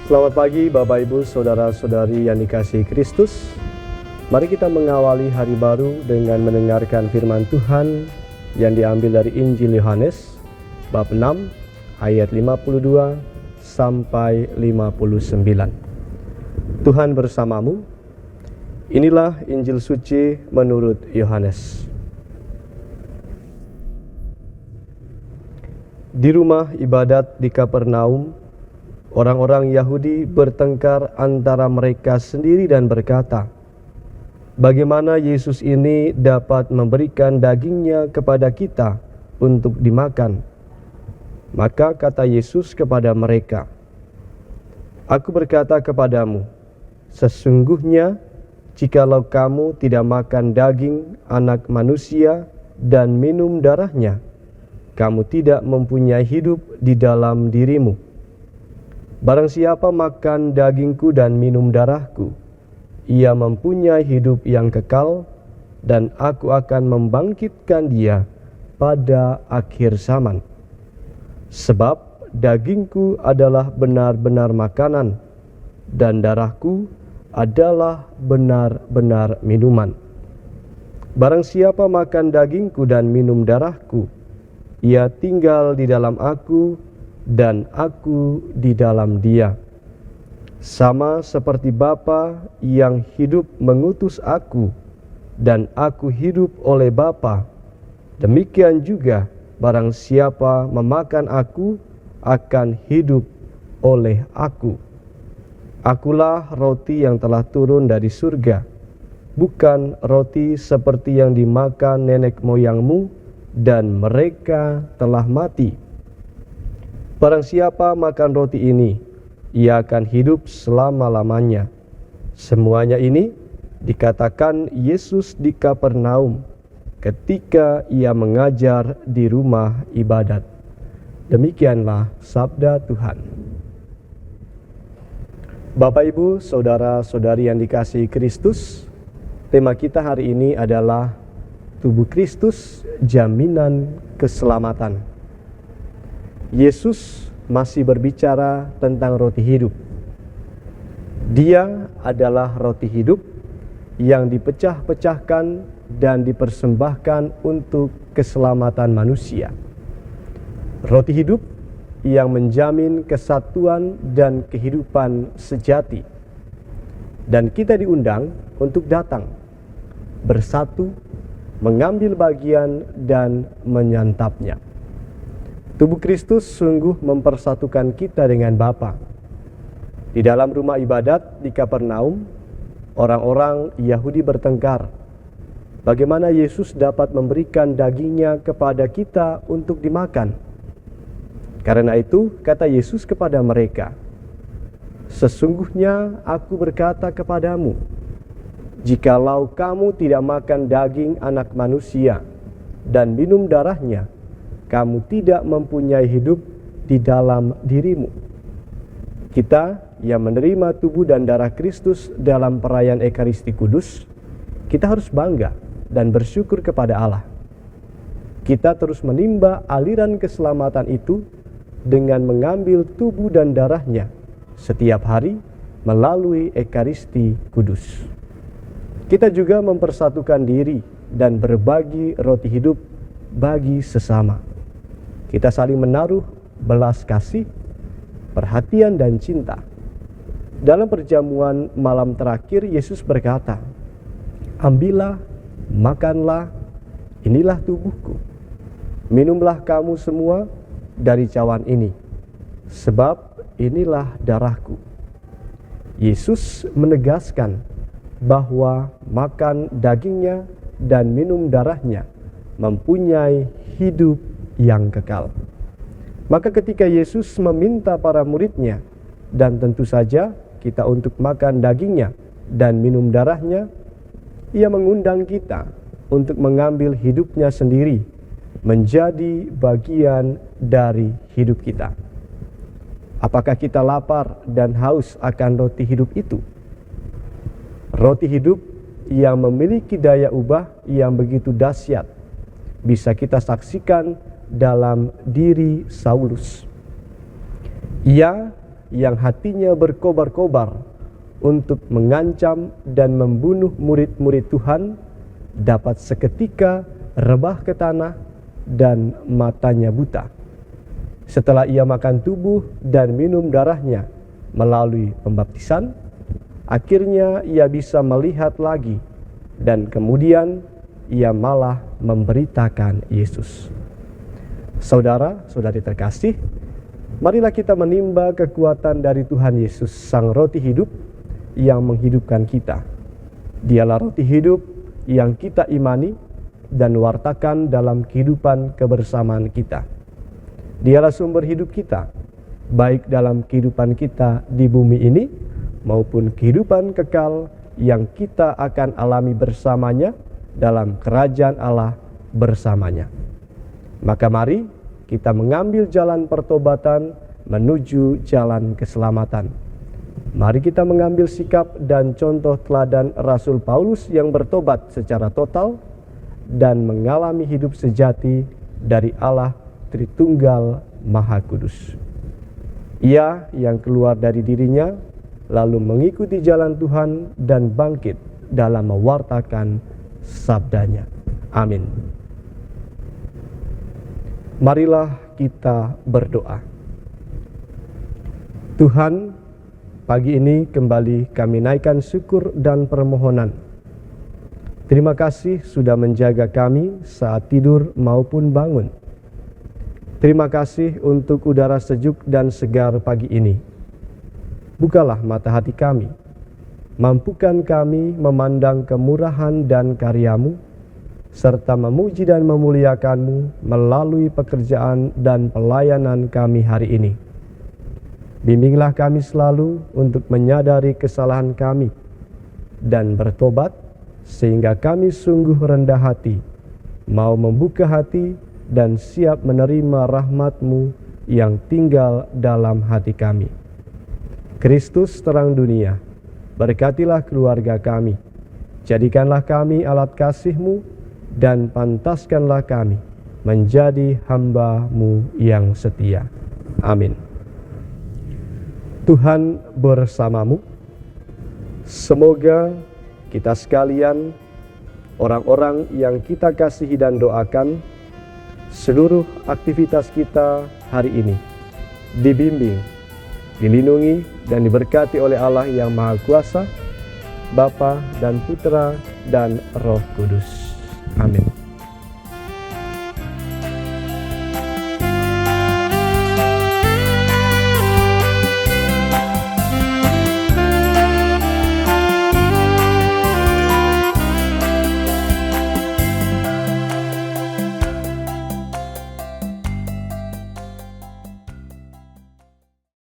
Selamat pagi Bapak Ibu Saudara-saudari yang dikasihi Kristus. Mari kita mengawali hari baru dengan mendengarkan firman Tuhan yang diambil dari Injil Yohanes bab 6 ayat 52 sampai 59. Tuhan bersamamu. Inilah Injil suci menurut Yohanes. Di rumah ibadat di Kapernaum, orang-orang Yahudi bertengkar antara mereka sendiri dan berkata, "Bagaimana Yesus ini dapat memberikan dagingnya kepada kita untuk dimakan?" Maka kata Yesus kepada mereka, "Aku berkata kepadamu, sesungguhnya jikalau kamu tidak makan daging Anak Manusia dan minum darahnya, kamu tidak mempunyai hidup di dalam dirimu. Barang siapa makan dagingku dan minum darahku, ia mempunyai hidup yang kekal, dan aku akan membangkitkan dia pada akhir zaman. Sebab dagingku adalah benar-benar makanan, dan darahku adalah benar-benar minuman. Barang siapa makan dagingku dan minum darahku, ia tinggal di dalam aku, dan aku di dalam dia. Sama seperti Bapa yang hidup mengutus aku, dan aku hidup oleh Bapa, demikian juga barang siapa memakan aku akan hidup oleh aku. Akulah roti yang telah turun dari surga, bukan roti seperti yang dimakan nenek moyangmu, dan mereka telah mati. Barang siapa makan roti ini, ia akan hidup selama-lamanya." Semuanya ini dikatakan Yesus di Kapernaum ketika ia mengajar di rumah ibadat. Demikianlah sabda Tuhan. Bapak Ibu, saudara-saudari yang dikasihi Kristus, tema kita hari ini adalah tubuh Kristus, jaminan keselamatan. Yesus masih berbicara tentang roti hidup. Dia adalah roti hidup yang dipecah-pecahkan dan dipersembahkan untuk keselamatan manusia. Roti hidup yang menjamin kesatuan dan kehidupan sejati. Dan kita diundang untuk datang, bersatu, mengambil bagian dan menyantapnya. Tubuh Kristus sungguh mempersatukan kita dengan Bapa. Di dalam rumah ibadat di Kapernaum, orang-orang Yahudi bertengkar. Bagaimana Yesus dapat memberikan dagingnya kepada kita untuk dimakan? Karena itu, kata Yesus kepada mereka, "Sesungguhnya aku berkata kepadamu, jikalau kamu tidak makan daging Anak Manusia dan minum darahnya, kamu tidak mempunyai hidup di dalam dirimu." Kita yang menerima tubuh dan darah Kristus dalam perayaan Ekaristi Kudus, kita harus bangga dan bersyukur kepada Allah. Kita terus menimba aliran keselamatan itu dengan mengambil tubuh dan darahnya setiap hari melalui Ekaristi Kudus. Kita juga mempersatukan diri dan berbagi roti hidup bagi sesama. Kita saling menaruh belas kasih, perhatian dan cinta. Dalam perjamuan malam terakhir, Yesus berkata, "Ambillah, makanlah, inilah tubuhku. Minumlah kamu semua dari cawan ini, sebab inilah darahku." Yesus menegaskan bahwa makan dagingnya dan minum darahnya mempunyai hidup yang kekal. Maka ketika Yesus meminta para muridnya, dan tentu saja kita untuk makan dagingnya dan minum darahnya, Ia mengundang kita untuk mengambil hidupnya sendiri menjadi bagian dari hidup kita. Apakah kita lapar dan haus akan roti hidup itu? Roti hidup yang memiliki daya ubah yang begitu dahsyat bisa kita saksikan dalam diri Saulus. Ia yang hatinya berkobar-kobar untuk mengancam dan membunuh murid-murid Tuhan dapat seketika rebah ke tanah dan matanya buta. Setelah ia makan tubuh dan minum darahnya melalui pembaptisan, akhirnya ia bisa melihat lagi dan kemudian ia malah memberitakan Yesus. Saudara-saudari terkasih, marilah kita menimba kekuatan dari Tuhan Yesus, Sang Roti Hidup yang menghidupkan kita. Dialah roti hidup yang kita imani dan wartakan dalam kehidupan kebersamaan kita. Dialah sumber hidup kita, baik dalam kehidupan kita di bumi ini maupun kehidupan kekal yang kita akan alami bersamanya dalam kerajaan Allah bersamanya. Maka mari kita mengambil jalan pertobatan menuju jalan keselamatan. Mari kita mengambil sikap dan contoh teladan Rasul Paulus yang bertobat secara total dan mengalami hidup sejati dari Allah Tritunggal Maha Kudus. Ia yang keluar dari dirinya lalu mengikuti jalan Tuhan dan bangkit dalam mewartakan sabdanya. Amin. Marilah kita berdoa. Tuhan, pagi ini kembali kami naikkan syukur dan permohonan. Terima kasih sudah menjaga kami saat tidur maupun bangun. Terima kasih untuk udara sejuk dan segar pagi ini. Bukalah mata hati kami. Mampukan kami memandang kemurahan dan karya-Mu, serta memuji dan memuliakan-Mu melalui pekerjaan dan pelayanan kami hari ini. Bimbinglah kami selalu untuk menyadari kesalahan kami dan bertobat, sehingga kami sungguh rendah hati, mau membuka hati dan siap menerima rahmat-Mu yang tinggal dalam hati kami. Kristus terang dunia, berkatilah keluarga kami, jadikanlah kami alat kasih-Mu, dan pantaskanlah kami menjadi hamba-Mu yang setia. Amin. Tuhan bersamamu. Semoga kita sekalian, orang-orang yang kita kasihi dan doakan, seluruh aktivitas kita hari ini dibimbing, dilindungi, dan diberkati oleh Allah yang Maha Kuasa, Bapa dan Putra dan Roh Kudus. Amin.